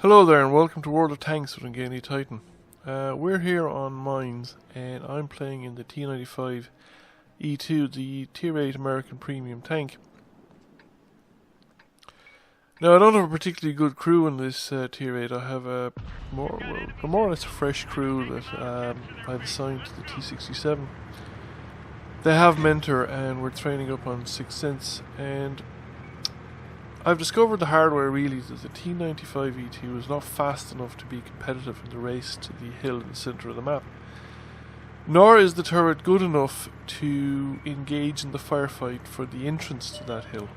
Hello there and welcome to World of Tanks with T95E2. We're here on mines and I'm playing in the T95E2, the Tier 8 American Premium tank. Now I don't have a particularly good crew in this Tier 8. I have a more or less a fresh crew that I've assigned to the T67. They have Mentor and we're training up on 6th Sense, and I've discovered the hard way really that the T95E2 is not fast enough to be competitive in the race to the hill in the centre of the map. Nor is the turret good enough to engage in the firefight for the entrance to that hill.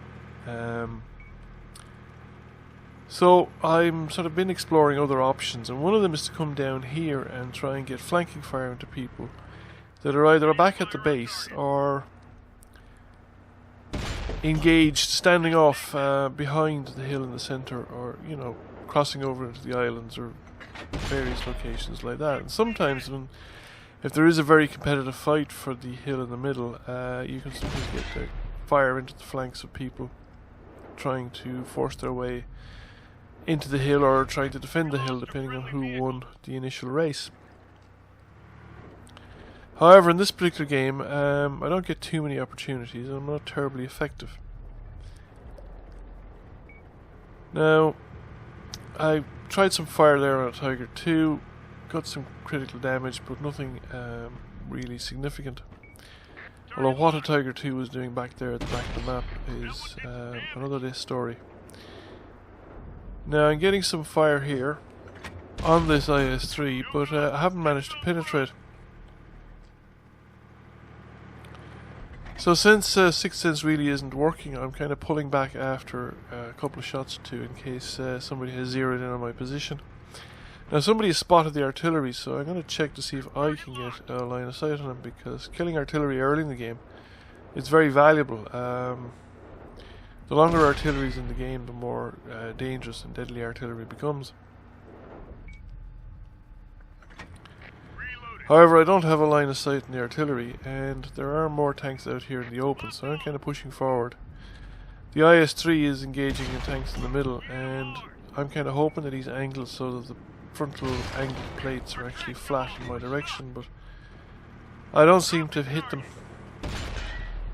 So I'm sort of been exploring other options, and one of them is to come down here and try and get flanking fire into people that are either back at the base or engaged, standing off behind the hill in the centre, or crossing over into the islands or various locations like that. And sometimes if there is a very competitive fight for the hill in the middle, you can sometimes get fire into the flanks of people trying to force their way into the hill or trying to defend the hill, depending on who won the initial race. However, in this particular game, I don't get too many opportunities and I'm not terribly effective. Now, I tried some fire there on a Tiger 2, got some critical damage, but nothing really significant. Although what a Tiger 2 was doing back there at the back of the map is another day's story. Now, I'm getting some fire here on this IS-3, but I haven't managed to penetrate. So since 6th Sense really isn't working, I'm kind of pulling back after a couple of shots or two in case somebody has zeroed in on my position. Now somebody has spotted the artillery, so I'm going to check to see if I can get a line of sight on them, because killing artillery early in the game is very valuable. The longer artillery is in the game, the more dangerous and deadly artillery becomes. However, I don't have a line of sight in the artillery, and there are more tanks out here in the open, so I'm kind of pushing forward. The IS-3 is engaging in tanks in the middle, and I'm kind of hoping that he's angled so that the frontal angled plates are actually flat in my direction, but I don't seem to have hit them.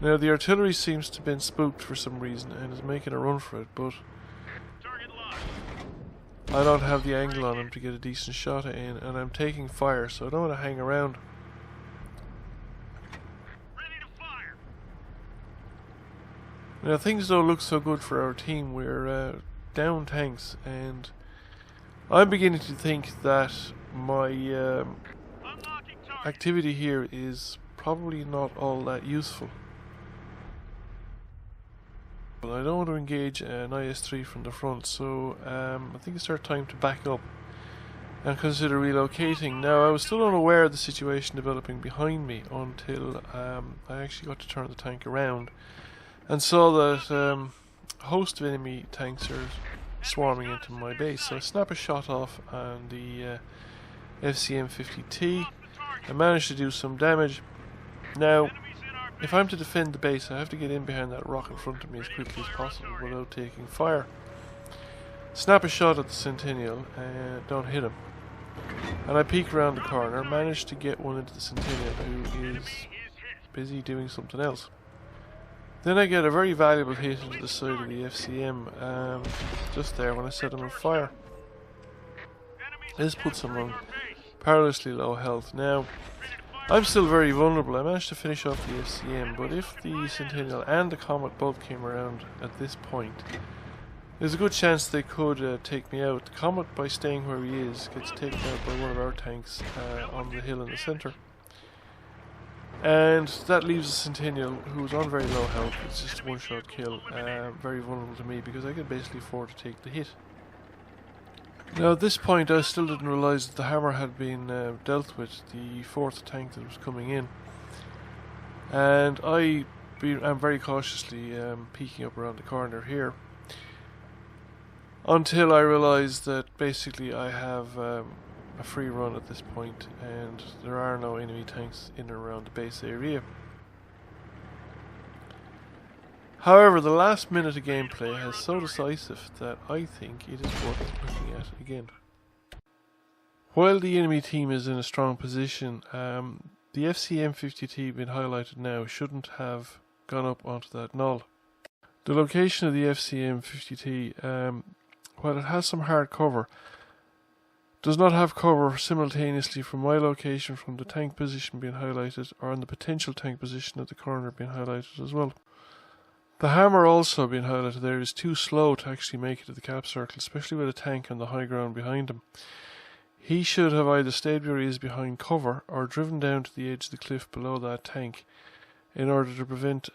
Now, the artillery seems to have been spooked for some reason and is making a run for it, but I don't have the angle on him to get a decent shot in, and I'm taking fire, so I don't want to hang around. Ready to fire. Now, things don't look so good for our team. We're down tanks, and I'm beginning to think that my activity here is probably not all that useful. I don't want to engage an IS-3 from the front, so I think it's our time to back up and consider relocating. Now, I was still unaware of the situation developing behind me until I actually got to turn the tank around and saw that a host of enemy tanks are swarming into my base. So I snap a shot off on the FCM-50T. I managed to do some damage. Now, if I'm to defend the base, I have to get in behind that rock in front of me as quickly as possible without taking fire. Snap a shot at the Centennial and don't hit him. And I peek around the corner, manage to get one into the Centennial who is busy doing something else. Then I get a very valuable hit into the side of the FCM just there when I set him on fire. This puts him on perilously low health. Now, I'm still very vulnerable. I managed to finish off the FCM, but if the Centennial and the Comet both came around at this point, there's a good chance they could take me out. The Comet, by staying where he is, gets taken out by one of our tanks on the hill in the centre. And that leaves the Centennial, who's on very low health. It's just a one-shot kill, very vulnerable to me because I could basically afford to take the hit. Now at this point I still didn't realise that the hammer had been dealt with, the fourth tank that was coming in. And I'm very cautiously peeking up around the corner here, until I realise that basically I have a free run at this point and there are no enemy tanks in and around the base area. However, the last minute of gameplay has so decisive that I think it is worth looking at again. While the enemy team is in a strong position, the FCM50T being highlighted now shouldn't have gone up onto that knoll. The location of the FCM50T, while it has some hard cover, does not have cover simultaneously from my location, from the tank position being highlighted, or in the potential tank position at the corner being highlighted as well. The hammer also being highlighted there is too slow to actually make it to the cap circle, especially with a tank on the high ground behind him. He should have either stayed where he is behind cover or driven down to the edge of the cliff below that tank in order to prevent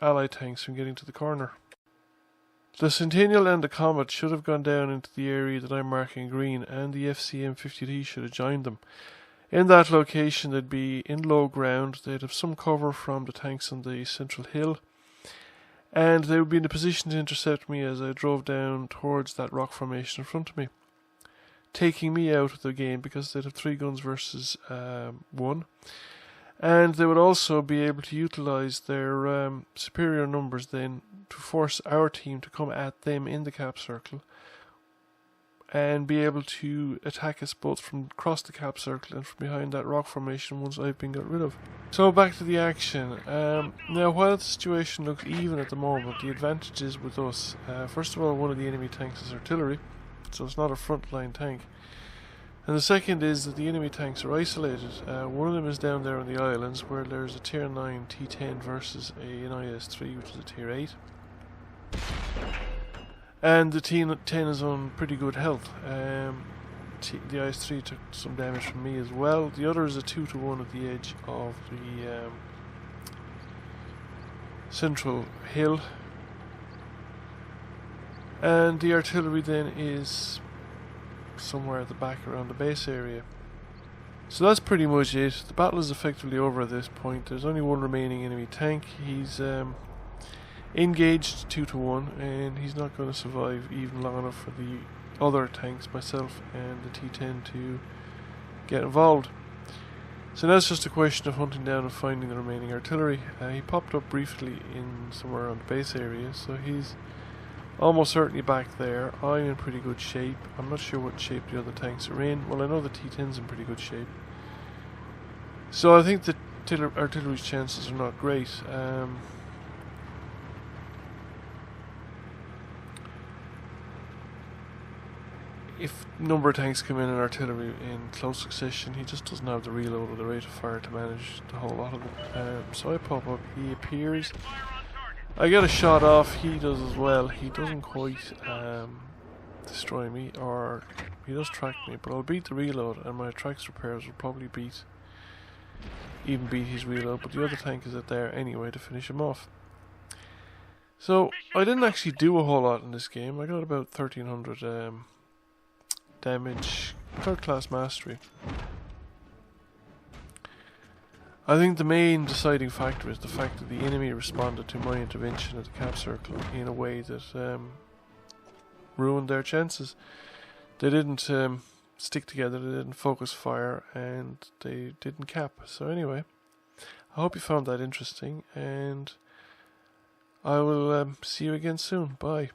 allied tanks from getting to the corner. The Centennial and the Comet should have gone down into the area that I'm marking green, and the FCM50T should have joined them. In that location they'd be in low ground, they'd have some cover from the tanks on the central hill, and they would be in a position to intercept me as I drove down towards that rock formation in front of me, taking me out of the game because they'd have 3 guns versus 1. And they would also be able to utilise their superior numbers then to force our team to come at them in the cap circle and be able to attack us both from across the cap circle and from behind that rock formation once I've been got rid of. So back to the action. Now while the situation looks even at the moment, the advantage is with us. First of all, one of the enemy tanks is artillery, so it's not a frontline tank. And the second is that the enemy tanks are isolated. One of them is down there on the islands where there's a tier 9 T10 versus an IS-3 which is a tier 8. And the T10 is on pretty good health. The IS-3 took some damage from me as well. The other is a 2-to-1 at the edge of the central hill. And the artillery then is somewhere at the back around the base area. So that's pretty much it. The battle is effectively over at this point. There's only one remaining enemy tank. He's engaged 2-to-1 and he's not going to survive even long enough for the other tanks, myself and the T10, to get involved. So now it's just a question of hunting down and finding the remaining artillery. He popped up briefly in somewhere around the base area, so he's almost certainly back there. I'm in pretty good shape. I'm not sure what shape the other tanks are in. Well, I know the T10's in pretty good shape. So I think the artillery's chances are not great. If a number of tanks come in and artillery in close succession, he just doesn't have the reload or the rate of fire to manage the whole lot of them. So I pop up, he appears. I get a shot off, he does as well. He doesn't quite destroy me, or he does track me, but I'll beat the reload, and my tracks repairs will probably even beat his reload, but the other tank is at there anyway to finish him off. So I didn't actually do a whole lot in this game. I got about 1300 damage, 3rd class mastery. I think the main deciding factor is the fact that the enemy responded to my intervention at the cap circle in a way that ruined their chances. They didn't stick together, they didn't focus fire, and they didn't cap. So anyway, I hope you found that interesting, and I will see you again soon. Bye.